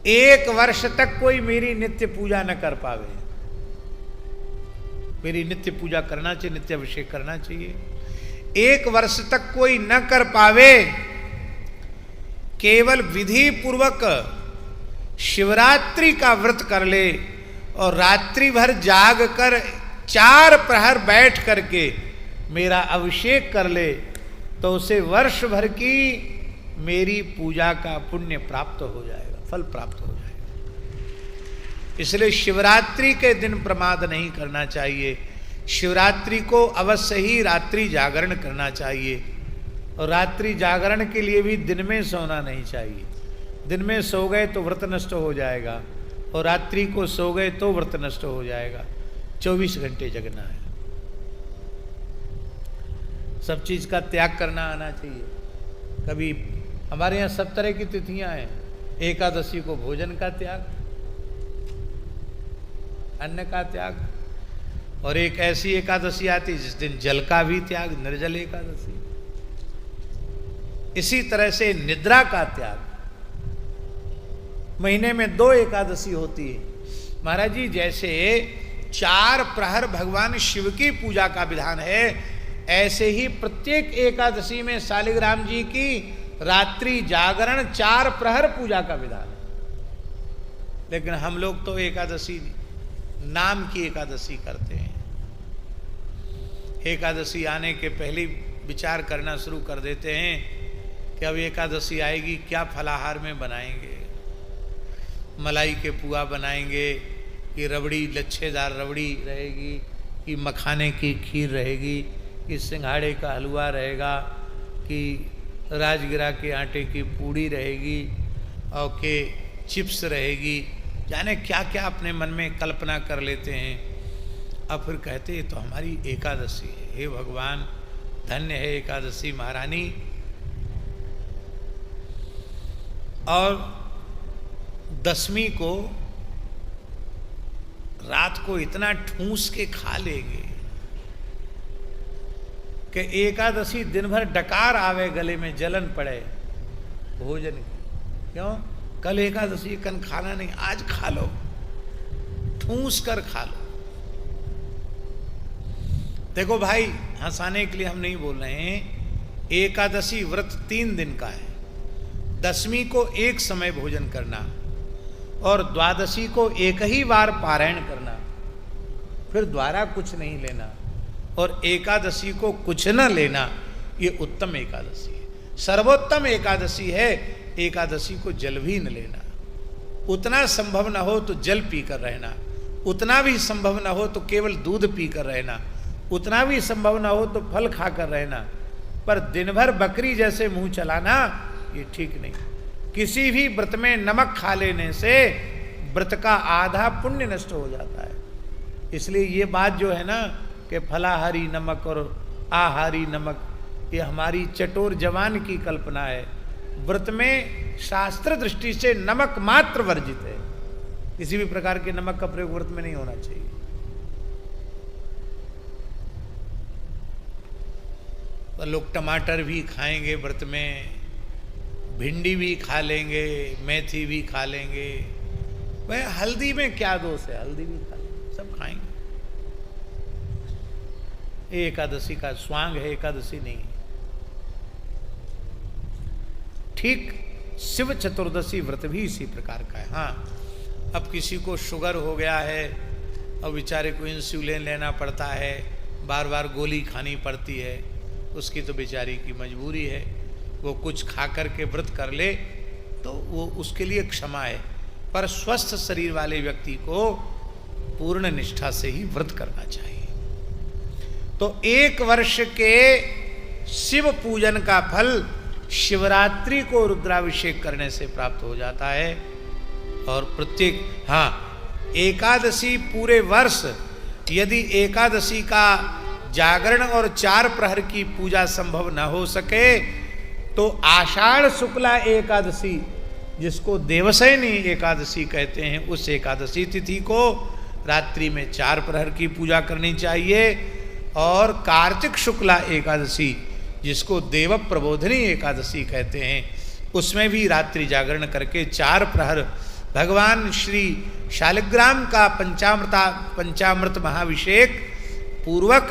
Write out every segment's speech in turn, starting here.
एक वर्ष तक कोई मेरी नित्य पूजा न कर पावे, मेरी नित्य पूजा करना चाहिए, नित्य अभिषेक करना चाहिए, एक वर्ष तक कोई न कर पावे, केवल विधि पूर्वक शिवरात्रि का व्रत कर ले और रात्रि भर जाग कर 4 प्रहर बैठ करके मेरा अभिषेक कर ले, तो उसे वर्ष भर की मेरी पूजा का पुण्य प्राप्त हो जाएगा, फल प्राप्त हो जाएगा। इसलिए शिवरात्रि के दिन प्रमाद नहीं करना चाहिए। शिवरात्रि को अवश्य ही रात्रि जागरण करना चाहिए, और रात्रि जागरण के लिए भी दिन में सोना नहीं चाहिए। दिन में सो गए तो व्रत नष्ट हो जाएगा, और रात्रि को सो गए तो व्रत नष्ट हो जाएगा। 24 घंटे जगना है, सब चीज का त्याग करना आना चाहिए। कभी हमारे यहाँ सब तरह की तिथियां हैं, एकादशी को भोजन का त्याग, अन्न का त्याग, और एक ऐसी एकादशी आती जिस दिन जल का भी त्याग, निर्जल एकादशी। इसी तरह से निद्रा का त्याग, महीने में 2 एकादशी होती है महाराज जी। जैसे 4 प्रहर भगवान शिव की पूजा का विधान है, ऐसे ही प्रत्येक एकादशी में शालिग्राम जी की रात्रि जागरण 4 प्रहर पूजा का विधान है। लेकिन हम लोग तो एकादशी नाम की एकादशी करते हैं। एकादशी आने के पहले विचार करना शुरू कर देते हैं कि अब एकादशी आएगी, क्या फलाहार में बनाएंगे, मलाई के पुआ बनाएंगे कि रबड़ी, लच्छेदार रबड़ी रहेगी, कि मखाने की खीर रहेगी, कि सिंघाड़े का हलवा रहेगा, कि राजगिरा के आटे की पूड़ी रहेगी, और के चिप्स रहेगी, जाने क्या क्या अपने मन में कल्पना कर लेते हैं। अब फिर कहते हैं तो हमारी एकादशी है, हे भगवान धन्य है एकादशी महारानी। और 10वीं को रात को इतना ठूस के खा लेंगे कि एकादशी दिन भर डकार आवे, गले में जलन पड़े भोजन की। क्यों? कल एकादशी, कल खाना नहीं, आज खा लो, ठूस कर खा लो। देखो भाई, हंसाने के लिए हम नहीं बोल रहे हैं। एकादशी व्रत 3 दिन का है। 10वीं को एक समय भोजन करना, और द्वादशी को एक ही बार पारायण करना, फिर द्वारा कुछ नहीं लेना, और एकादशी को कुछ न लेना, ये उत्तम एकादशी है, सर्वोत्तम एकादशी है। एकादशी को जल भी न लेना, उतना संभव न हो तो जल पीकर रहना, उतना भी संभव न हो तो केवल दूध पीकर रहना, उतना भी संभव न हो तो फल खाकर रहना, पर दिन भर बकरी जैसे मुंह चलाना ये ठीक नहीं। किसी भी व्रत में नमक खा लेने से व्रत का आधा पुण्य नष्ट हो जाता है। इसलिए ये बात जो है ना कि फलाहारी नमक और आहारी नमक, ये हमारी चटोर जवान की कल्पना है। व्रत में शास्त्र दृष्टि से नमक मात्र वर्जित है, किसी भी प्रकार के नमक का प्रयोग व्रत में नहीं होना चाहिए। तो लोग टमाटर भी खाएंगे व्रत में, भिंडी भी खा लेंगे, मेथी भी खा लेंगे, वह हल्दी में क्या दोष है, हल्दी भी खा लेंगे, सब खाएंगे। एकादशी का स्वांग है, एकादशी नहीं है। ठीक शिव चतुर्दशी व्रत भी इसी प्रकार का है। हाँ, अब किसी को शुगर हो गया है और बेचारे को इंसुलिन लेना पड़ता है, बार बार गोली खानी पड़ती है, उसकी तो बेचारी की मजबूरी है, वो कुछ खा कर के व्रत कर ले तो वो उसके लिए क्षमा है। पर स्वस्थ शरीर वाले व्यक्ति को पूर्ण निष्ठा से ही व्रत करना चाहिए। तो 1 वर्ष के शिव पूजन का फल शिवरात्रि को रुद्राभिषेक करने से प्राप्त हो जाता है। और प्रत्येक, हाँ, एकादशी पूरे वर्ष यदि एकादशी का जागरण और 4 प्रहर की पूजा संभव न हो सके तो आषाढ़ शुक्ला एकादशी, जिसको देवशयनी एकादशी कहते हैं, उस एकादशी तिथि को रात्रि में 4 प्रहर की पूजा करनी चाहिए। और कार्तिक शुक्ला एकादशी, जिसको देव प्रबोधिनी एकादशी कहते हैं, उसमें भी रात्रि जागरण करके 4 प्रहर भगवान श्री शालिग्राम का पंचामृत महाभिषेक पूर्वक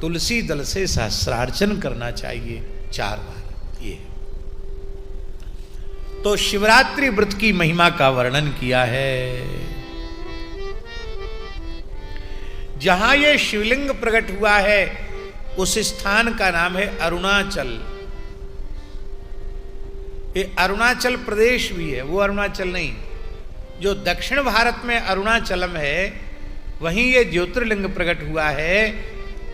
तुलसी दल से सहस्रार्चन करना चाहिए 4 बार। ये तो शिवरात्रि व्रत की महिमा का वर्णन किया है। जहां ये शिवलिंग प्रकट हुआ है उस स्थान का नाम है अरुणाचल। ये अरुणाचल प्रदेश भी है, वो अरुणाचल नहीं। जो दक्षिण भारत में अरुणाचलम है वहीं ये ज्योतिर्लिंग प्रकट हुआ है,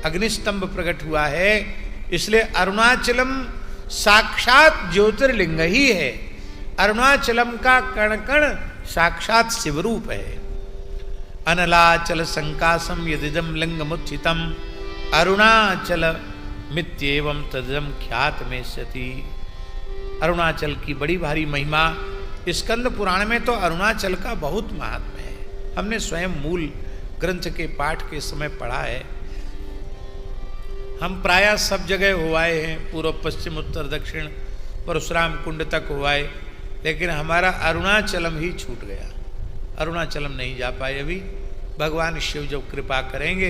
अग्निस्तंभ प्रकट हुआ है। इसलिए अरुणाचलम साक्षात ज्योतिर्लिंग ही है। अरुणाचलम का कण कण साक्षात शिवरूप है। अनलाचल संकासम यदिदम लिंगमुत्थितम अरुणाचल मित्येवं तदिदम ख्यात में सती। अरुणाचल की बड़ी भारी महिमा। स्कंद पुराण में तो अरुणाचल का बहुत महात्म्य है। हमने स्वयं मूल ग्रंथ के पाठ के समय पढ़ा है। हम प्रायः सब जगह हो आए हैं, पूर्व पश्चिम उत्तर दक्षिण परशुराम कुंड तक हो आए, लेकिन हमारा अरुणाचलम ही छूट गया। अरुणाचलम नहीं जा पाए अभी। भगवान शिव जब कृपा करेंगे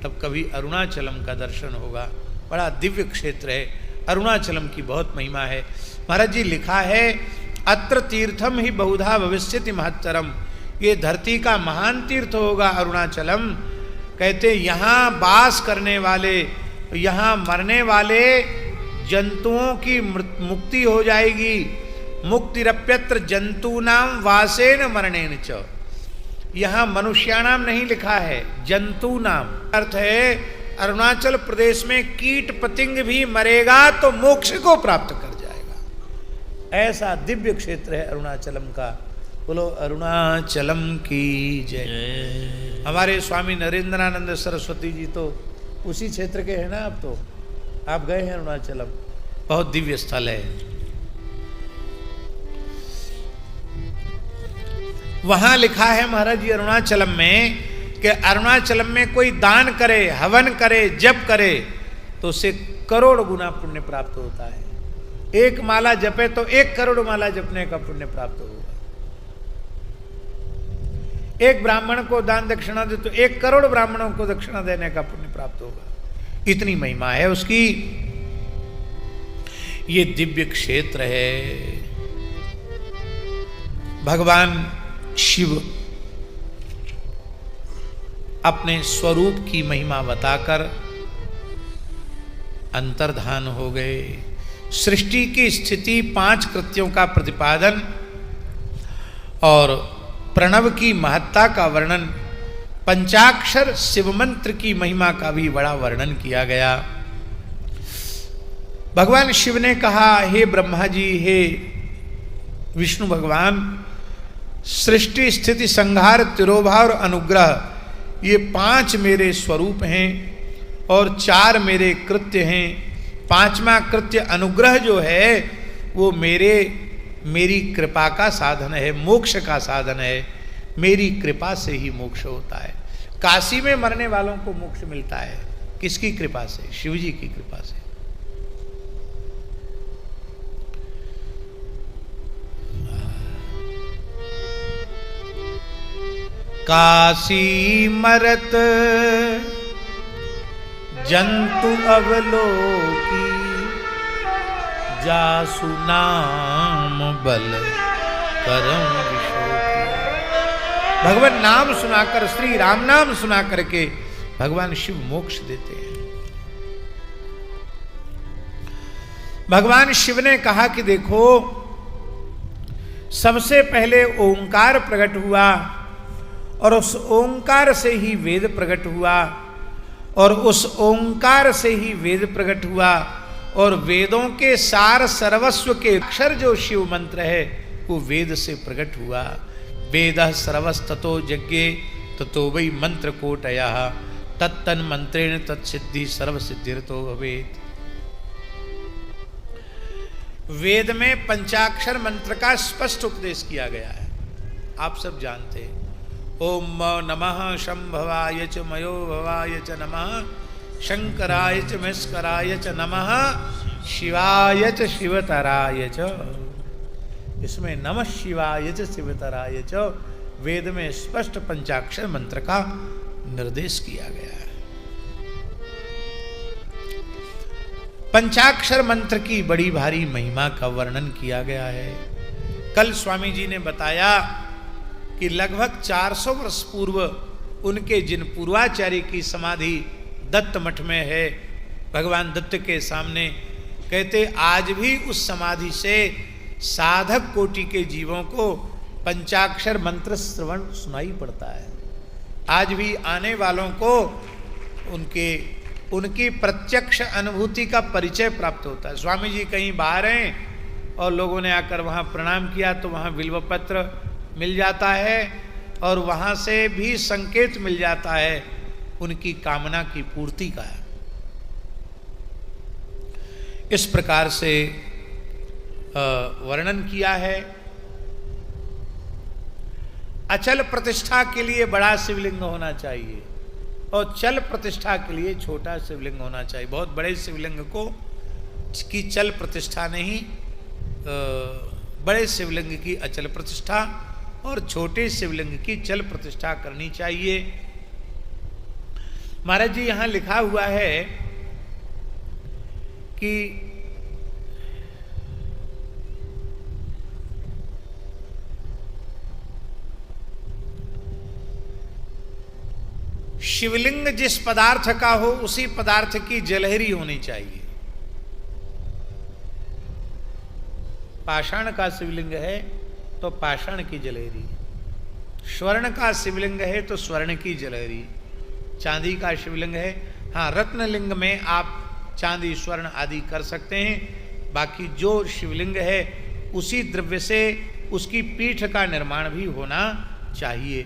तब कभी अरुणाचलम का दर्शन होगा। बड़ा दिव्य क्षेत्र है, अरुणाचलम की बहुत महिमा है। महाराज जी लिखा है अत्र तीर्थम ही बहुधा भविष्यति महत्तरम। ये धरती का महान तीर्थ होगा अरुणाचलम। कहते यहाँ वास करने वाले, यहाँ मरने वाले जंतुओं की मुक्ति हो जाएगी। मुक्तिरप्यत्र जंतूनाम वासेन मरणेन च। यहाँ मनुष्याणाम नहीं लिखा है, जंतु नाम। अर्थ है अरुणाचल प्रदेश में कीट पतंग भी मरेगा तो मोक्ष को प्राप्त कर जाएगा। ऐसा दिव्य क्षेत्र है अरुणाचलम का। बोलो अरुणाचलम की जय। हमारे स्वामी नरेंद्रानंद सरस्वती जी तो उसी क्षेत्र के हैं ना। अब तो आप गए हैं अरुणाचलम, बहुत दिव्य स्थल है। वहां लिखा है महाराज जी अरुणाचलम में कि अरुणाचलम में कोई दान करे, हवन करे, जप करे तो उसे करोड़ गुना पुण्य प्राप्त होता है। एक माला जपे तो 1 करोड़ माला जपने का पुण्य प्राप्त होगा। एक ब्राह्मण को दान दक्षिणा दे तो 1 करोड़ ब्राह्मणों को दक्षिणा देने का पुण्य प्राप्त होगा। इतनी महिमा है उसकी। ये दिव्य क्षेत्र है। भगवान शिव अपने स्वरूप की महिमा बताकर अंतर्धान हो गए। सृष्टि की स्थिति, 5 कृत्यों का प्रतिपादन और प्रणव की महत्ता का वर्णन, पंचाक्षर शिव मंत्र की महिमा का भी बड़ा वर्णन किया गया। भगवान शिव ने कहा, हे ब्रह्मा जी, हे विष्णु भगवान, सृष्टि स्थिति संहार तिरोभाव और अनुग्रह ये 5 मेरे स्वरूप हैं और 4 मेरे कृत्य हैं। 5वां कृत्य अनुग्रह जो है वो मेरी कृपा का साधन है, मोक्ष का साधन है। मेरी कृपा से ही मोक्ष होता है। काशी में मरने वालों को मोक्ष मिलता है, किसकी कृपा से? शिव जी की कृपा से। काशी मरत जंतु अवलोकी, जासु नाम बल करम विशोकी। भगवान नाम सुनाकर, श्री राम नाम सुना करके भगवान शिव मोक्ष देते हैं। भगवान शिव ने कहा कि देखो, सबसे पहले ओंकार प्रकट हुआ और उस ओंकार से ही वेद प्रकट हुआ और उस ओंकार से ही वेद प्रकट हुआ और वेदों के सार सर्वस्व के अक्षर जो शिव मंत्र है वो वेद से प्रकट हुआ। वेदः सर्वस्ततो यज्ञे ततो वै मंत्र कोटयः तत्तन मंत्रेण तत्सिद्धि सर्वसिद्धिर्तो भवेत्। वेद में पंचाक्षर मंत्र का स्पष्ट उपदेश किया गया है, आप सब जानते हैं। ओम नमः शंभवाय च मयो भवाय च नमः, शंकराय च मस्कराय च नमः, शिवाय च शिवतराय च। इसमें नमः शिवाय च शिवतराय च वेद में स्पष्ट पंचाक्षर मंत्र का निर्देश किया गया है। पंचाक्षर मंत्र की बड़ी भारी महिमा का वर्णन किया गया है। कल स्वामी जी ने बताया कि लगभग 400 वर्ष पूर्व उनके जिन पूर्वाचार्य की समाधि दत्त मठ में है, भगवान दत्त के सामने, कहते आज भी उस समाधि से साधक कोटि के जीवों को पंचाक्षर मंत्र श्रवण सुनाई पड़ता है। आज भी आने वालों को उनकी प्रत्यक्ष अनुभूति का परिचय प्राप्त होता है। स्वामी जी कहीं बाहर हैं और लोगों ने आकर वहाँ प्रणाम किया तो वहाँ बिल्व पत्र मिल जाता है और वहाँ से भी संकेत मिल जाता है उनकी कामना की पूर्ति का। इस प्रकार से वर्णन किया है। अचल प्रतिष्ठा के लिए बड़ा शिवलिंग होना चाहिए और चल प्रतिष्ठा के लिए छोटा शिवलिंग होना चाहिए। बहुत बड़े शिवलिंग को की चल प्रतिष्ठा नहीं, बड़े शिवलिंग की अचल प्रतिष्ठा और छोटे शिवलिंग की चल प्रतिष्ठा करनी चाहिए। महाराज जी यहाँ लिखा हुआ है कि शिवलिंग जिस पदार्थ का हो उसी पदार्थ की जलहरी होनी चाहिए। पाषाण का शिवलिंग है तो पाषाण की जलहरी, स्वर्ण का शिवलिंग है तो स्वर्ण की जलहरी, चांदी का शिवलिंग है, हाँ रत्नलिंग में आप चांदी स्वर्ण आदि कर सकते हैं। बाकी जो शिवलिंग है उसी द्रव्य से उसकी पीठ का निर्माण भी होना चाहिए।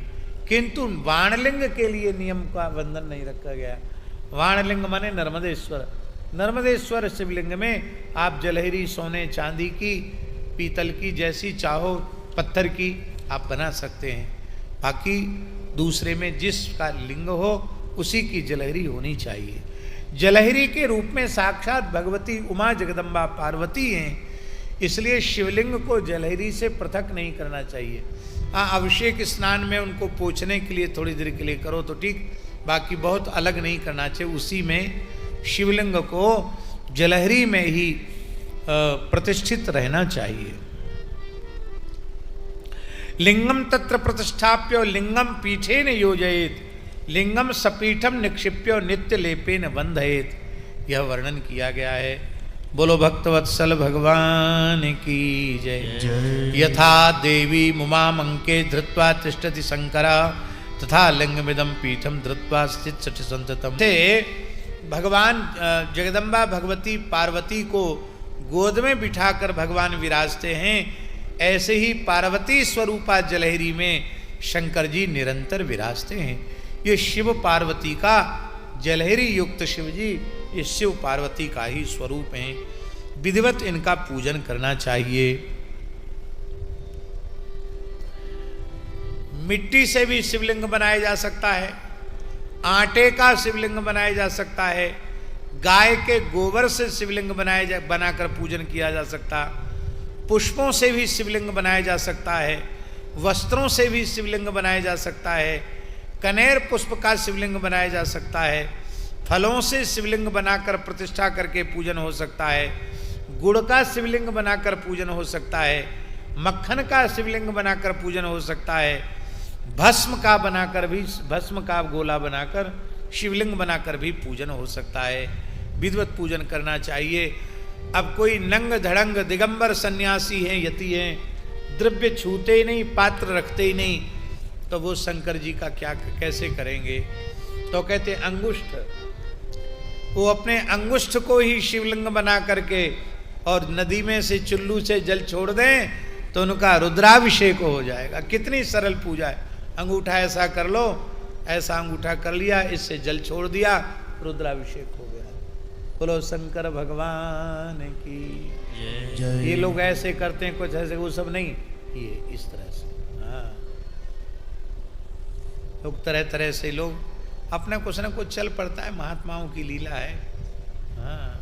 किंतु वाणलिंग के लिए नियम का बंधन नहीं रखा गया। वाणलिंग माने नर्मदेश्वर, नर्मदेश्वर शिवलिंग में आप जलहरी सोने चांदी की, पीतल की, जैसी चाहो पत्थर की आप बना सकते हैं। बाकी दूसरे में जिसका लिंग हो उसी की जलहरी होनी चाहिए। जलहरी के रूप में साक्षात भगवती उमा जगदम्बा पार्वती हैं, इसलिए शिवलिंग को जलहरी से पृथक नहीं करना चाहिए। हाँ, अभिषेक स्नान में उनको पोंछने के लिए थोड़ी देर के लिए करो तो ठीक, बाकी बहुत अलग नहीं करना चाहिए। उसी में शिवलिंग को जलहरी में ही प्रतिष्ठित रहना चाहिए। लिंगम तत्र प्रतिष्ठाप्यो लिंगम पीठेन योजयेत, लिंगम सपीठम निक्षिप्यो नित्य लेपेन बंधयेत। यह वर्णन किया गया है। बोलो भक्तवत्सल भगवान की जय। यथा देवी मुमामंके धृत्वा तिष्ठति शंकरा तथा लिंगमिदं पीठम धृत्वा स्थित संततम। भगवान जगदम्बा भगवती पार्वती को गोद में बिठाकर भगवान विराजते हैं, ऐसे ही पार्वती स्वरूपा जलहरी में शंकर जी निरंतर विराजते हैं। ये शिव पार्वती का, जलहरी युक्त शिव जी ये शिव पार्वती का ही स्वरूप हैं। विधिवत इनका पूजन करना चाहिए। मिट्टी से भी शिवलिंग बनाया जा सकता है, आटे का शिवलिंग बनाया जा सकता है, गाय के गोबर से शिवलिंग बनाकर पूजन किया जा सकता, पुष्पों से भी शिवलिंग बनाया जा सकता है, वस्त्रों से भी शिवलिंग बनाया जा सकता है, कनेर पुष्प का शिवलिंग बनाया जा सकता है, फलों से शिवलिंग बनाकर प्रतिष्ठा करके पूजन हो सकता है, गुड़ का शिवलिंग बनाकर पूजन हो सकता है, मक्खन का शिवलिंग बनाकर पूजन हो सकता है, भस्म का गोला बनाकर शिवलिंग बनाकर भी पूजन हो सकता है। विधिवत पूजन करना चाहिए। अब कोई नंग धड़ंग दिगंबर सन्यासी हैं, यति हैं, द्रव्य छूते ही नहीं, पात्र रखते ही नहीं, तो वो शंकर जी का क्या कैसे करेंगे? तो कहते अंगुष्ठ, वो अपने अंगुष्ठ को ही शिवलिंग बना करके और नदी में से चुल्लू से जल छोड़ दें तो उनका रुद्राभिषेक हो जाएगा। कितनी सरल पूजा है। अंगूठा ऐसा कर लो, ऐसा अंगूठा कर लिया, इससे जल छोड़ दिया, रुद्राभिषेक हो गया। बोलो शंकर भगवान की जय। ये लोग ऐसे करते हैं, कुछ ऐसे, वो सब नहीं, ये इस तरह से। हाँ, लोग तरह तरह से लोग अपना कुछ ना कुछ चल पड़ता है, महात्माओं की लीला है। हाँ,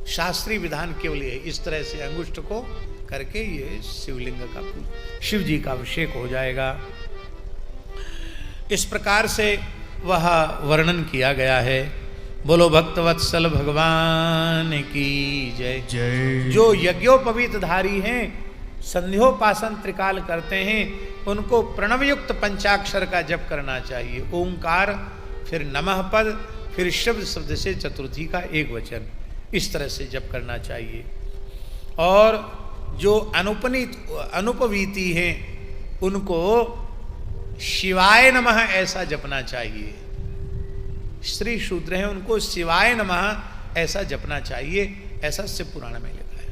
शास्त्रीय विधान केवल है, इस तरह से अंगुष्ठ को करके ये शिवलिंग का शिव जी का अभिषेक हो जाएगा। इस प्रकार से वह वर्णन किया गया है। बोलो भक्तवत्सल भगवान की जय जय। जो यज्ञोपवीतधारी हैं, संध्योपासन त्रिकाल करते हैं, उनको प्रणवयुक्त पंचाक्षर का जप करना चाहिए। ओंकार, फिर नमः पद, फिर शब्द शब्द से चतुर्थी का एक वचन, इस तरह से जप करना चाहिए। और जो अनुपवीति हैं उनको शिवाय नमः ऐसा जपना चाहिए। स्त्री शूद्र हैं उनको शिवाय नमः ऐसा जपना चाहिए, ऐसा शिव पुराण में लिखा है।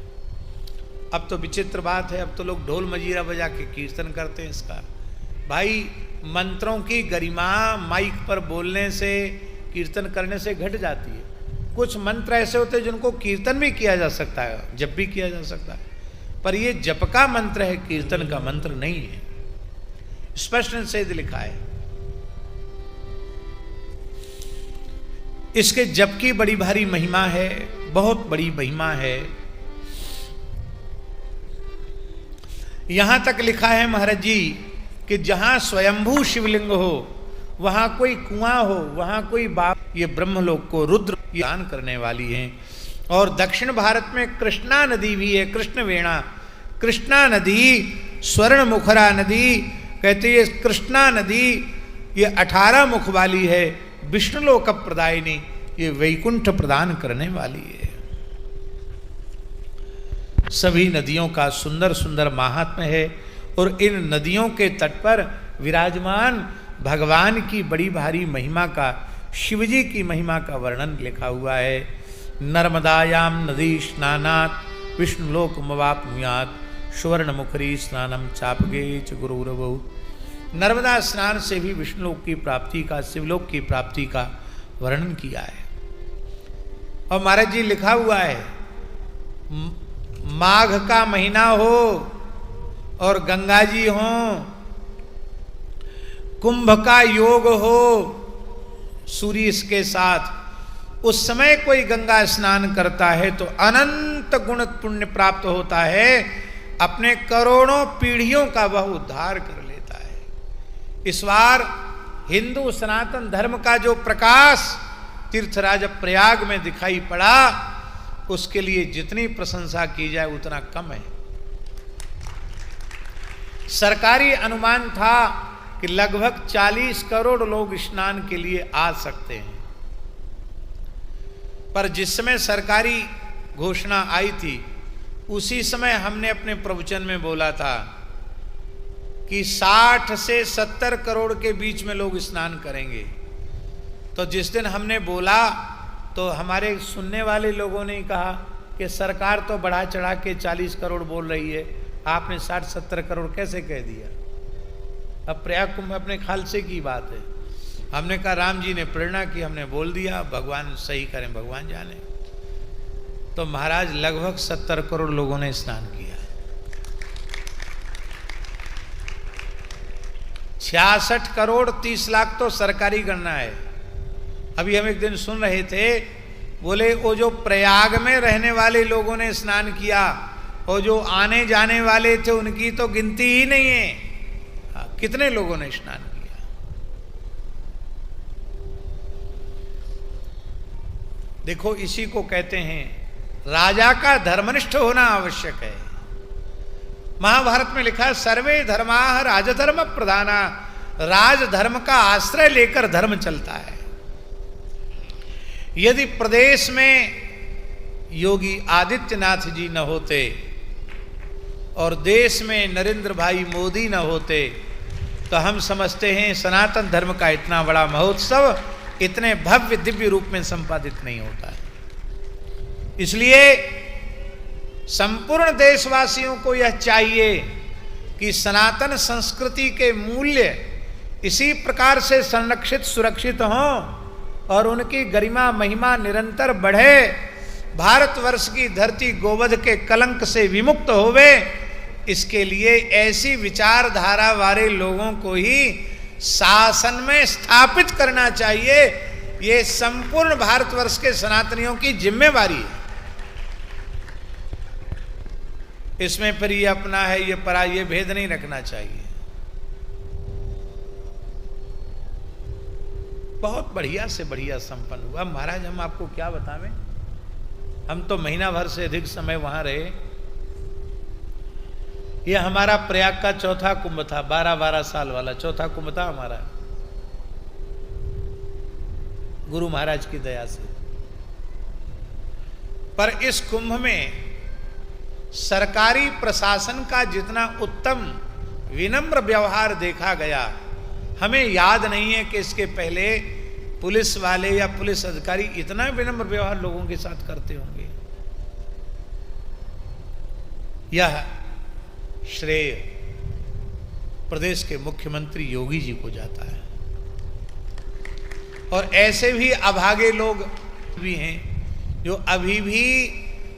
अब तो विचित्र बात है, अब तो लोग ढोल मजीरा बजा के कीर्तन करते हैं इसका। भाई मंत्रों की गरिमा माइक पर बोलने से, कीर्तन करने से घट जाती है। कुछ मंत्र ऐसे होते हैं जिनको कीर्तन भी किया जा सकता है, जप भी किया जा सकता है, पर ये जप का मंत्र है, कीर्तन का मंत्र नहीं है। स्पष्ट से लिखा है। इसके जप की बड़ी भारी महिमा है, बहुत बड़ी महिमा है। यहां तक लिखा है महाराज जी कि जहां स्वयंभू शिवलिंग हो, वहां कोई कुआं हो, वहां कोई बाप, ये ब्रह्मलोक को रुद्र दान करने वाली हैं। और दक्षिण भारत में कृष्णा नदी भी है, कृष्ण वेणा, कृष्णा नदी, स्वर्ण मुखरा नदी कहते हैं। कृष्णा नदी ये 18 मुख वाली है, विष्णुलोक प्रदायिनी, ये वैकुंठ प्रदान करने वाली है। सभी नदियों का सुंदर सुंदर महात्म्य है। और इन नदियों के तट पर विराजमान भगवान की बड़ी भारी महिमा का, शिवजी की महिमा का वर्णन लिखा हुआ है। नर्मदायाम नदी स्नानात् विष्णुलोक मवाप्नुयात् सुवर्ण मुखरी स्नानम चापगे च गुरुरवो। नर्मदा स्नान से भी विष्णुलोक की प्राप्ति का, शिवलोक की प्राप्ति का वर्णन किया है। और महाराज जी लिखा हुआ है, माघ का महीना हो और गंगा जी हो, कुंभ का योग हो सूर्य इसके साथ, उस समय कोई गंगा स्नान करता है तो अनंत गुण पुण्य प्राप्त होता है, अपने करोड़ों पीढ़ियों का वह उद्धार कर लेता है। इस बार हिंदू सनातन धर्म का जो प्रकाश तीर्थराज प्रयाग में दिखाई पड़ा, उसके लिए जितनी प्रशंसा की जाए उतना कम है। सरकारी अनुमान था कि लगभग 40 करोड़ लोग स्नान के लिए आ सकते हैं, पर जिस समय सरकारी घोषणा आई थी उसी समय हमने अपने प्रवचन में बोला था कि 60 से 70 करोड़ के बीच में लोग स्नान करेंगे। तो जिस दिन हमने बोला तो हमारे सुनने वाले लोगों ने कहा कि सरकार तो बढ़ा चढ़ा के 40 करोड़ बोल रही है, आपने 60-70 करोड़ कैसे कह दिया। अब प्रयाग कुंभ अपने खालसे की बात है। हमने कहा राम जी ने प्रेरणा की, हमने बोल दिया, भगवान सही करें, भगवान जाने। तो महाराज लगभग 70 करोड़ लोगों ने स्नान किया। 66 करोड़ 30 लाख तो सरकारी गणना है। अभी हम एक दिन सुन रहे थे, बोले वो जो प्रयाग में रहने वाले लोगों ने स्नान किया और जो आने जाने वाले थे उनकी तो गिनती ही नहीं है। कितने लोगों ने स्नान किया। देखो इसी को कहते हैं राजा का धर्मनिष्ठ होना आवश्यक है। महाभारत में लिखा है सर्वे धर्माः राजधर्म प्रधाना, राजधर्म का आश्रय लेकर धर्म चलता है। यदि प्रदेश में योगी आदित्यनाथ जी न होते और देश में नरेंद्र भाई मोदी न होते तो हम समझते हैं सनातन धर्म का इतना बड़ा महोत्सव इतने भव्य दिव्य रूप में संपादित नहीं होता है। इसलिए संपूर्ण देशवासियों को यह चाहिए कि सनातन संस्कृति के मूल्य इसी प्रकार से संरक्षित सुरक्षित हों और उनकी गरिमा महिमा निरंतर बढ़े, भारतवर्ष की धरती गोवध के कलंक से विमुक्त होवे। इसके लिए ऐसी विचारधारा वाले लोगों को ही शासन में स्थापित करना चाहिए। ये संपूर्ण भारतवर्ष के सनातनियों की जिम्मेवारी है। इसमें फिर ये अपना है ये परा, ये भेद नहीं रखना चाहिए। बहुत बढ़िया से बढ़िया संपन्न हुआ महाराज। हम आपको क्या बतावें, हम तो महीना भर से अधिक समय वहां रहे। यह हमारा प्रयाग का चौथा कुंभ था, 12-12 साल वाला चौथा कुंभ था हमारा, गुरु महाराज की दया से। पर इस कुंभ में सरकारी प्रशासन का जितना उत्तम विनम्र व्यवहार देखा गया, हमें याद नहीं है कि इसके पहले पुलिस वाले या पुलिस अधिकारी इतना विनम्र व्यवहार लोगों के साथ करते होंगे। यह श्रेय प्रदेश के मुख्यमंत्री योगी जी को जाता है। और ऐसे भी अभागे लोग भी हैं जो अभी भी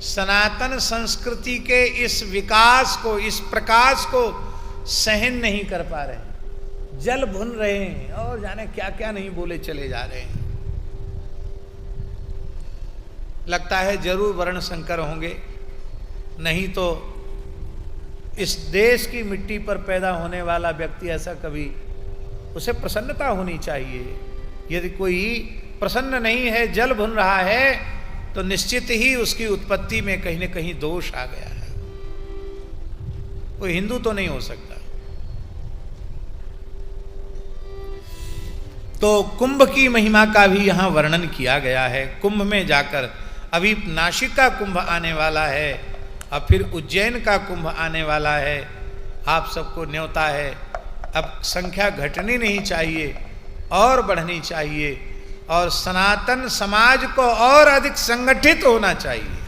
सनातन संस्कृति के इस विकास को, इस प्रकाश को सहन नहीं कर पा रहे हैं, जल भुन रहे हैं और जाने क्या क्या नहीं बोले चले जा रहे हैं। लगता है जरूर वर्ण संकर होंगे, नहीं तो इस देश की मिट्टी पर पैदा होने वाला व्यक्ति ऐसा कभी, उसे प्रसन्नता होनी चाहिए। यदि कोई प्रसन्न नहीं है, जल भुन रहा है, तो निश्चित ही उसकी उत्पत्ति में कहीं न कहीं दोष आ गया है। कोई हिंदू तो नहीं हो सकता। तो कुंभ की महिमा का भी यहां वर्णन किया गया है। कुंभ में जाकर, अभी नासिक का कुंभ आने वाला है और फिर उज्जैन का कुंभ आने वाला है। आप सबको न्योता है, अब संख्या घटनी नहीं चाहिए और बढ़नी चाहिए, और सनातन समाज को और अधिक संगठित होना चाहिए।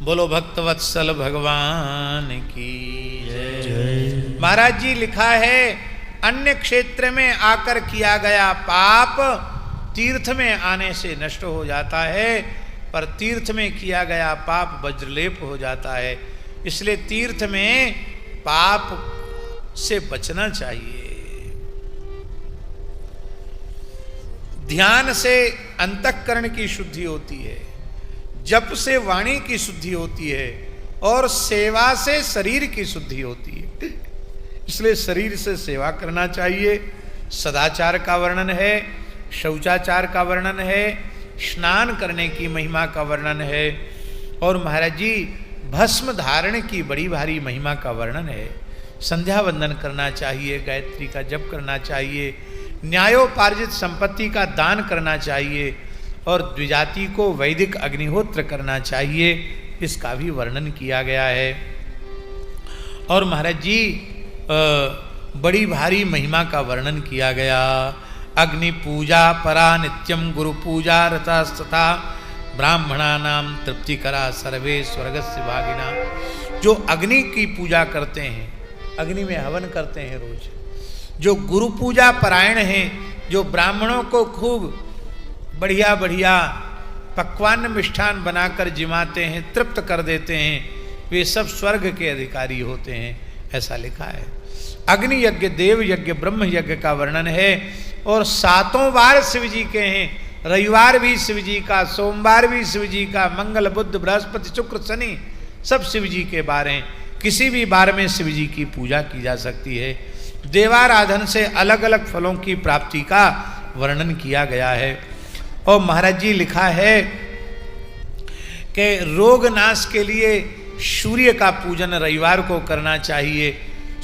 बोलो भक्तवत्सल भगवान की जय। महाराज जी लिखा है, अन्य क्षेत्र में आकर किया गया पाप तीर्थ में आने से नष्ट हो जाता है, पर तीर्थ में किया गया पाप वज्रलेप हो जाता है। इसलिए तीर्थ में पाप से बचना चाहिए। ध्यान से अंतःकरण की शुद्धि होती है, जप से वाणी की शुद्धि होती है, और सेवा से शरीर की शुद्धि होती है। इसलिए शरीर से सेवा करना चाहिए। सदाचार का वर्णन है, शौचाचार का वर्णन है, स्नान करने की महिमा का वर्णन है, और महाराज जी भस्म धारण की बड़ी भारी महिमा का वर्णन है। संध्या वंदन करना चाहिए, गायत्री का जप करना चाहिए, न्यायोपार्जित संपत्ति का दान करना चाहिए, और द्विजाति को वैदिक अग्निहोत्र करना चाहिए। इसका भी वर्णन किया गया है। और महाराज जी बड़ी भारी महिमा का वर्णन किया गया। अग्नि पूजा परा नित्यम गुरु पूजा रतस्तथा ब्राह्मणा नाम तृप्ति करा सर्वे स्वर्गस्य भागिना। जो अग्नि की पूजा करते हैं, अग्नि में हवन करते हैं रोज, जो गुरु पूजा परायण हैं, जो ब्राह्मणों को खूब बढ़िया बढ़िया पकवान मिष्ठान बनाकर जिमाते हैं, तृप्त कर देते हैं, वे सब स्वर्ग के अधिकारी होते हैं, ऐसा लिखा है। अग्नि यज्ञ, देव यज्ञ, ब्रह्म यज्ञ का वर्णन है। और 7 बार शिव जी के हैं, रविवार भी शिव जी का, सोमवार भी शिव जी का, मंगल बुध बृहस्पति शुक्र शनि सब शिव जी के बार हैं। किसी भी बार में शिव जी की पूजा की जा सकती है। देवाराधन से अलग अलग फलों की प्राप्ति का वर्णन किया गया है। और महाराज जी लिखा है कि रोग नाश के लिए सूर्य का पूजन रविवार को करना चाहिए,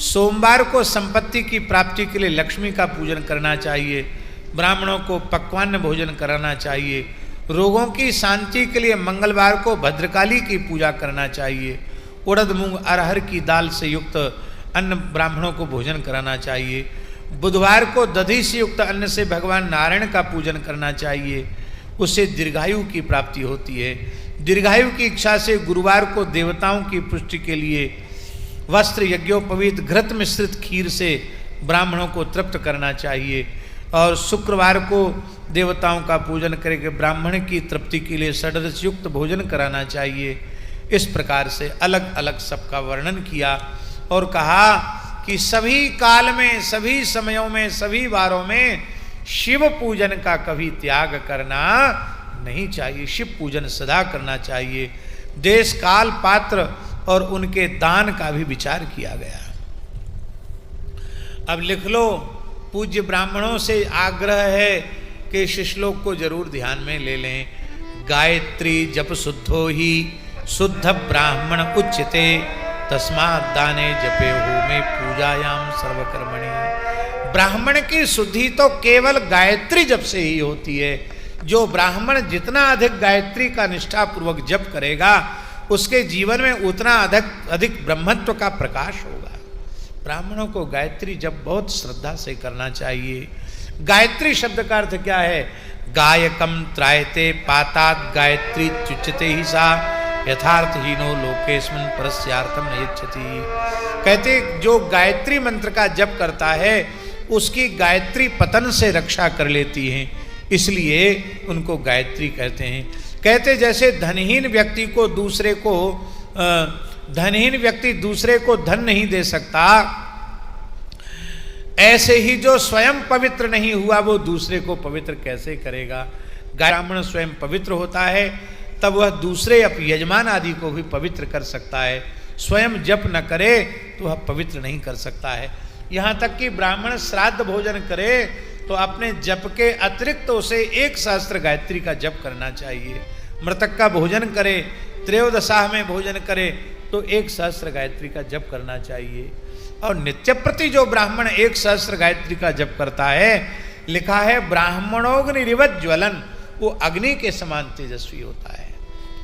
सोमवार को संपत्ति की प्राप्ति के लिए लक्ष्मी का पूजन करना चाहिए, ब्राह्मणों को पकवान भोजन कराना चाहिए, रोगों की शांति के लिए मंगलवार को भद्रकाली की पूजा करना चाहिए, उड़द मूंग अरहर की दाल से युक्त अन्न ब्राह्मणों को भोजन कराना चाहिए, बुधवार को दधि से युक्त अन्न से भगवान नारायण का पूजन करना चाहिए, उससे दीर्घायु की प्राप्ति होती है। दीर्घायु की इच्छा से गुरुवार को देवताओं की पुष्टि के लिए वस्त्र यज्ञोपवीत घृत मिश्रित खीर से ब्राह्मणों को तृप्त करना चाहिए, और शुक्रवार को देवताओं का पूजन करके ब्राह्मण की तृप्ति के लिए षड्रस युक्त भोजन कराना चाहिए। इस प्रकार से अलग अलग सबका वर्णन किया और कहा कि सभी काल में, सभी समयों में, सभी वारों में शिव पूजन का कभी त्याग करना नहीं चाहिए, शिव पूजन सदा करना चाहिए। देश काल पात्र और उनके दान का भी विचार किया गया। अब लिख लो, पूज्य ब्राह्मणों से आग्रह है कि इस श्लोक को जरूर ध्यान में ले लें। गायत्री जप शुद्धो ही शुद्ध ब्राह्मण उच्यते, तस्मात् दाने जपे होमे पूजायाम सर्वकर्मणि। ब्राह्मण की शुद्धि तो केवल गायत्री जप से ही होती है। जो ब्राह्मण जितना अधिक गायत्री का निष्ठापूर्वक जप करेगा, उसके जीवन में उतना अधिक ब्रह्मत्व का प्रकाश होगा। ब्राह्मणों को गायत्री जप बहुत श्रद्धा से करना चाहिए। गायत्री शब्द का अर्थ क्या है? गायकम त्रायते पातात गायत्री च्युच्यते ही सा, यथार्थ हीनो लोकेस्मिन् परस्यार्थम नयच्छति। कहते जो गायत्री मंत्र का जप करता है, उसकी गायत्री पतन से रक्षा कर लेती है, इसलिए उनको गायत्री कहते हैं। कहते जैसे धनहीन व्यक्ति दूसरे को धन नहीं दे सकता, ऐसे ही जो स्वयं पवित्र नहीं हुआ वो दूसरे को पवित्र कैसे करेगा। ब्राह्मण स्वयं पवित्र होता है, तब वह दूसरे यजमान आदि को भी पवित्र कर सकता है। स्वयं जप न करे तो वह पवित्र नहीं कर सकता है। यहाँ तक कि ब्राह्मण श्राद्ध भोजन करे तो अपने जप के अतिरिक्त तो उसे 1 सहस्त्र गायत्री का जप करना चाहिए। मृतक का भोजन करे, त्रयोदशाह में भोजन करे तो 1 सहस्त्र गायत्री का जप करना चाहिए। और नित्य प्रति जो ब्राह्मण 1 सहस्त्र गायत्री का जप करता है, लिखा है ब्राह्मणोग्निरिवत ज्वलन, वो अग्नि के समान तेजस्वी होता है।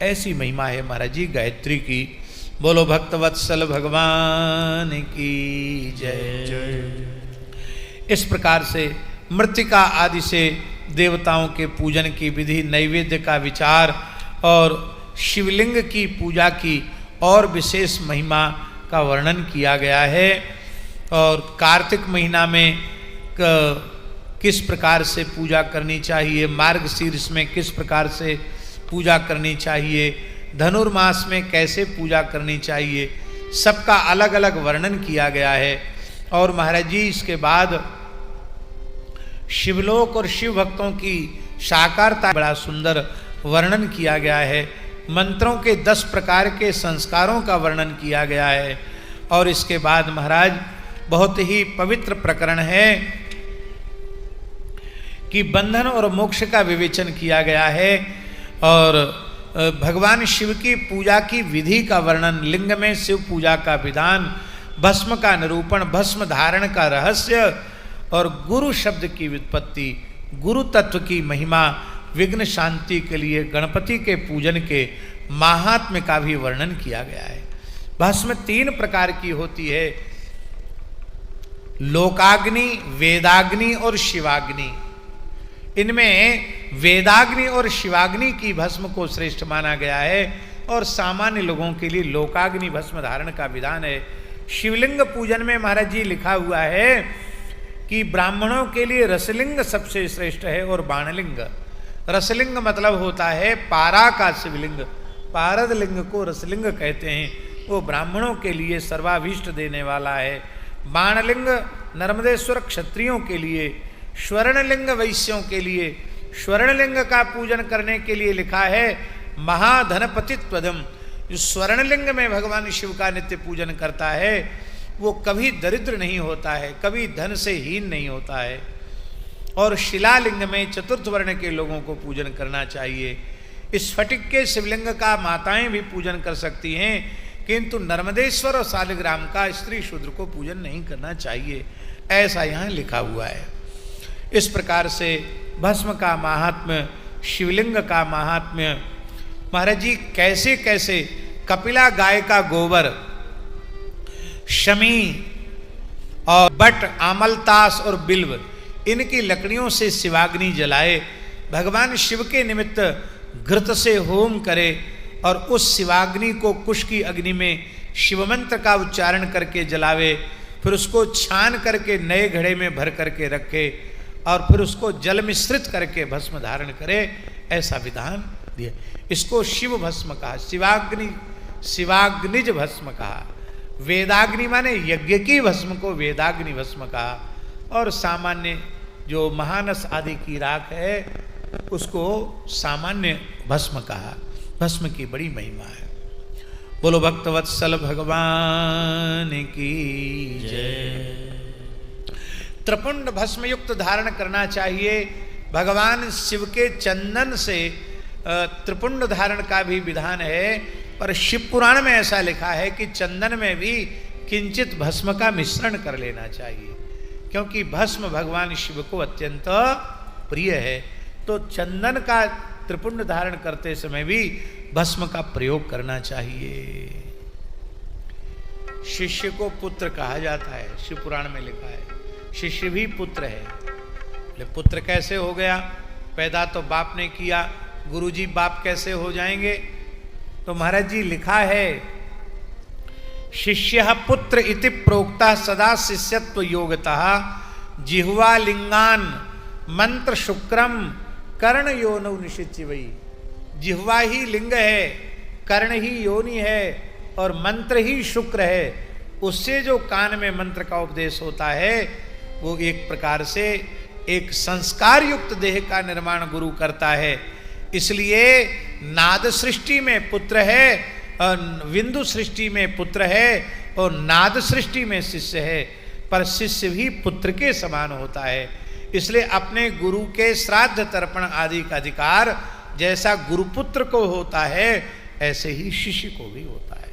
ऐसी महिमा है महाराज जी गायत्री की। बोलो भक्तवत्सल भगवान की जय। इस प्रकार से मृत्तिका आदि से देवताओं के पूजन की विधि, नैवेद्य का विचार और शिवलिंग की पूजा की और विशेष महिमा का वर्णन किया गया है। और कार्तिक महीना में किस प्रकार से पूजा करनी चाहिए, मार्गशीर्ष में किस प्रकार से पूजा करनी चाहिए, धनुर्मास में कैसे पूजा करनी चाहिए, सबका अलग अलग वर्णन किया गया है। और महाराज जी इसके बाद शिवलोक और शिव भक्तों की साकारता बड़ा सुंदर वर्णन किया गया है। मंत्रों के 10 प्रकार के संस्कारों का वर्णन किया गया है। और इसके बाद महाराज बहुत ही पवित्र प्रकरण है कि बंधन और मोक्ष का विवेचन किया गया है। और भगवान शिव की पूजा की विधि का वर्णन, लिंग में शिव पूजा का विधान, भस्म का निरूपण, भस्म धारण का रहस्य और गुरु शब्द की व्युत्पत्ति, गुरु तत्व की महिमा, विघ्न शांति के लिए गणपति के पूजन के महात्म्य का भी वर्णन किया गया है। भस्म 3 प्रकार की होती है, लोकाग्नि, वेदाग्नि और शिवाग्नि। इनमें वेदाग्नि और शिवाग्नि की भस्म को श्रेष्ठ माना गया है और सामान्य लोगों के लिए लोकाग्नि भस्म धारण का विधान है। शिवलिंग पूजन में महाराज जी लिखा हुआ है कि ब्राह्मणों के लिए रसलिंग सबसे श्रेष्ठ है और बाणलिंग। रसलिंग मतलब होता है पारा का शिवलिंग, पारद लिंग को रसलिंग कहते हैं, वो ब्राह्मणों के लिए सर्वाभीष्ट देने वाला है। बाणलिंग नर्मदेश्वर क्षत्रियों के लिए, स्वर्णलिंग वैश्यों के लिए। स्वर्णलिंग का पूजन करने के लिए लिखा है महाधनपतित्वदम। जो स्वर्णलिंग में भगवान शिव का नित्य पूजन करता है वो कभी दरिद्र नहीं होता है, कभी धन से हीन नहीं होता है। और शिलालिंग में चतुर्थ वर्ण के लोगों को पूजन करना चाहिए। स्फटिक के शिवलिंग का माताएं भी पूजन कर सकती हैं, किंतु नर्मदेश्वर और शालिग्राम का स्त्री शूद्र को पूजन नहीं करना चाहिए, ऐसा यहाँ लिखा हुआ है। इस प्रकार से भस्म का महात्म्य, शिवलिंग का महात्म्य, महाराज जी कैसे कैसे कपिला गाय का गोबर, शमी और बट, आमलतास और बिल्व, इनकी लकड़ियों से शिवाग्नि जलाए, भगवान शिव के निमित्त घृत से होम करे और उस शिवाग्नि को कुश की अग्नि में शिवमंत्र का उच्चारण करके जलावे, फिर उसको छान करके नए घड़े में भर करके रखे और फिर उसको जल मिश्रित करके भस्म धारण करे, ऐसा विधान दिया। इसको शिव भस्म कहा, शिवाग्निज भस्म कहा। वेदाग्नि माने यज्ञ की भस्म को वेदाग्नि भस्म कहा। और सामान्य जो महानस आदि की राख है उसको सामान्य भस्म कहा। भस्म की बड़ी महिमा है। बोलो भक्तवत्सल भगवान की जय। त्रिपुंड भस्म युक्त धारण करना चाहिए। भगवान शिव के चंदन से त्रिपुंड धारण का भी विधान है, पर शिव पुराण में ऐसा लिखा है कि चंदन में भी किंचित भस्म का मिश्रण कर लेना चाहिए, क्योंकि भस्म भगवान शिव को अत्यंत प्रिय है। तो चंदन का त्रिपुंड धारण करते समय भी भस्म का प्रयोग करना चाहिए। शिष्य को पुत्र कहा जाता है, शिव पुराण में लिखा है। शिष्य भी पुत्र है। पुत्र कैसे हो गया? पैदा तो बाप ने किया, गुरुजी बाप कैसे हो जाएंगे? तो महाराज जी लिखा है, शिष्य पुत्र इति प्रोक्ता सदा शिष्यत्व योगतः जिह्वा लिंगान मंत्र शुक्रम कर्ण योनौ निशिच्य वही। जिह्वा ही लिंग है, कर्ण ही योनि है और मंत्र ही शुक्र है। उससे जो कान में मंत्र का उपदेश होता है वो एक प्रकार से एक संस्कार युक्त देह का निर्माण गुरु करता है। इसलिए नाद सृष्टि में पुत्र है, विंदु सृष्टि में पुत्र है और नाद सृष्टि में शिष्य है, पर शिष्य भी पुत्र के समान होता है। इसलिए अपने गुरु के श्राद्ध तर्पण आदि का अधिकार जैसा गुरुपुत्र को होता है ऐसे ही शिष्य को भी होता है।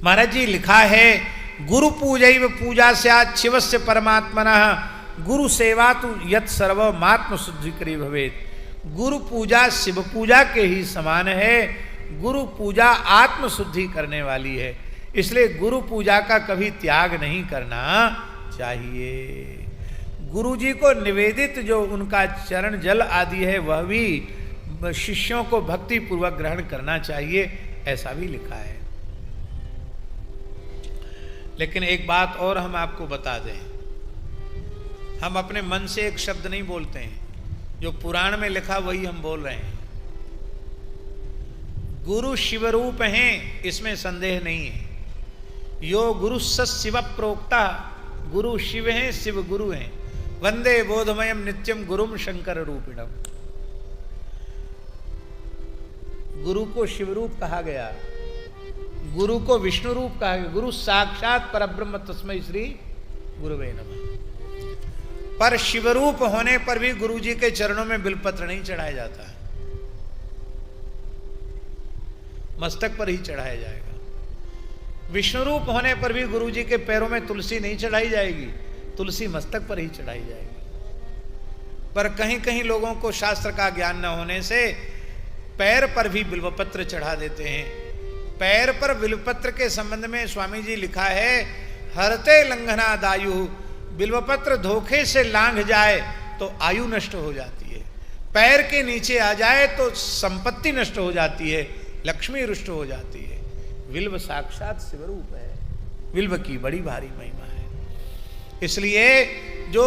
महाराज जी लिखा है, गुरु पूजैव पूजा स्यात् शिवस्य परमात्मनः गुरु सेवा तु यत् सर्वमात्म शुद्धिकरी भवेत्। गुरु पूजा शिव पूजा के ही समान है। गुरु पूजा आत्म शुद्धि करने वाली है, इसलिए गुरु पूजा का कभी त्याग नहीं करना चाहिए। गुरु जी को निवेदित जो उनका चरण जल आदि है वह भी शिष्यों को भक्ति पूर्वक ग्रहण करना चाहिए, ऐसा भी लिखा है। लेकिन एक बात और हम आपको बता दें, हम अपने मन से एक शब्द नहीं बोलते हैं, जो पुराण में लिखा वही हम बोल रहे हैं। गुरु शिवरूप हैं, इसमें संदेह नहीं है। यो गुरु शिव प्रोक्ता, गुरु शिव हैं, शिव गुरु हैं। वंदे बोधमयम नित्यम गुरुम शंकर रूपिणम। गुरु को शिवरूप कहा गया, गुरु को विष्णु रूप कहा गया। गुरु साक्षात परब्रह्म तस्मै श्री गुरुवे नमः। पर शिवरूप होने पर भी गुरु जी के चरणों में बिलपत्र नहीं चढ़ाया जाता, मस्तक पर ही चढ़ाया जाएगा। विष्णु रूप होने पर भी गुरु जी के पैरों में तुलसी नहीं चढ़ाई जाएगी, तुलसी मस्तक पर ही चढ़ाई जाएगी। पर कहीं कहीं लोगों को शास्त्र का ज्ञान न होने से पैर पर भी बिल्वपत्र चढ़ा देते हैं। पैर पर बिल्वपत्र के संबंध में स्वामी जी लिखा है, हरते लंघना दायु। बिल्वपत्र धोखे से लांघ जाए तो आयु नष्ट हो जाती है, पैर के नीचे आ जाए तो संपत्ति नष्ट हो जाती है, लक्ष्मी रुष्ट हो जाती है। बिल्व साक्षात शिवरूप है, बिल्व की बड़ी भारी महिमा है। इसलिए जो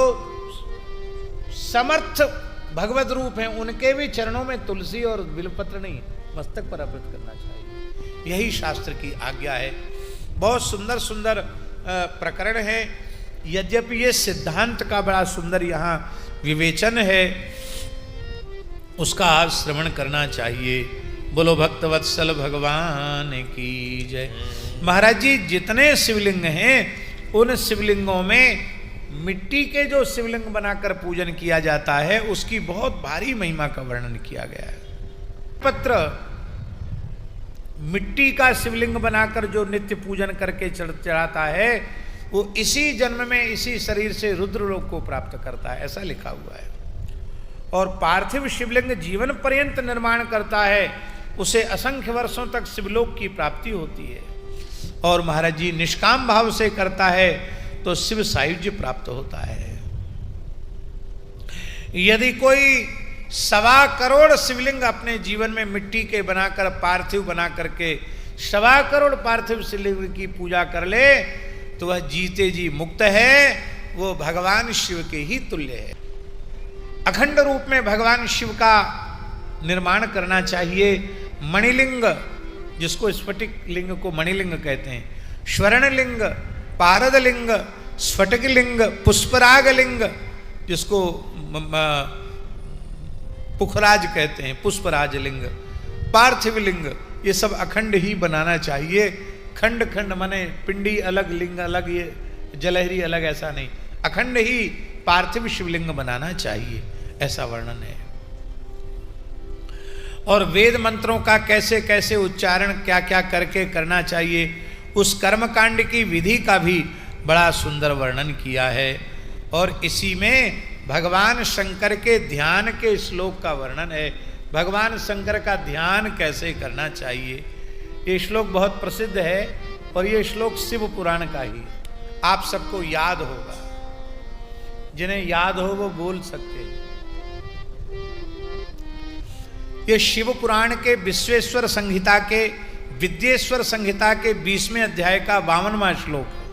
समर्थ भगवत रूप हैं उनके भी चरणों में तुलसी और बिल्वपत्र नहीं, मस्तक पर अर्पित करना चाहिए। यही शास्त्र की आज्ञा है। बहुत सुंदर सुंदर प्रकरण है, यद्यपि ये सिद्धांत का बड़ा सुंदर यहाँ विवेचन है, उसका आप श्रवण करना चाहिए। बोलो भक्तवत्सल भगवान की जय। महाराज जी जितने शिवलिंग हैं उन शिवलिंगों में मिट्टी के जो शिवलिंग बनाकर पूजन किया जाता है उसकी बहुत भारी महिमा का वर्णन किया गया है। पत्र मिट्टी का शिवलिंग बनाकर जो नित्य पूजन करके चढ़ाता है वो इसी जन्म में इसी शरीर से रुद्र लोक को प्राप्त करता है, ऐसा लिखा हुआ है। और पार्थिव शिवलिंग जीवन पर्यंत निर्माण करता है, उसे असंख्य वर्षों तक शिवलोक की प्राप्ति होती है। और महाराज जी निष्काम भाव से करता है तो शिव सायुज्य प्राप्त होता है। यदि कोई 1.25 करोड़ शिवलिंग अपने जीवन में मिट्टी के बनाकर पार्थिव बना करके 1.25 करोड़ पार्थिव शिवलिंग की पूजा कर ले तो वह जीते जी मुक्त है, वो भगवान शिव के ही तुल्य है। अखंड रूप में भगवान शिव का निर्माण करना चाहिए। मणिलिंग, जिसको स्फटिक लिंग को मणिलिंग कहते हैं, स्वर्णलिंग, पारदलिंग, स्फटिक लिंग, पुष्पराग लिंग, जिसको पुखराज कहते हैं, पुष्पराज लिंग, पार्थिव लिंग, ये सब अखंड ही बनाना चाहिए। खंड खंड माने पिंडी अलग, लिंग अलग, ये जलहरी अलग, ऐसा नहीं, अखंड ही पार्थिव शिवलिंग बनाना चाहिए, ऐसा वर्णन है। और वेद मंत्रों का कैसे कैसे उच्चारण क्या क्या करके करना चाहिए, उस कर्मकांड की विधि का भी बड़ा सुंदर वर्णन किया है। और इसी में भगवान शंकर के ध्यान के श्लोक का वर्णन है, भगवान शंकर का ध्यान कैसे करना चाहिए। ये श्लोक बहुत प्रसिद्ध है और ये श्लोक शिव पुराण का ही, आप सबको याद होगा, जिन्हें याद हो वो बोल सकते हैं। ये शिव पुराण के विश्वेश्वर संहिता के, विद्येश्वर संहिता के 20वें अध्याय का 52वां श्लोक है।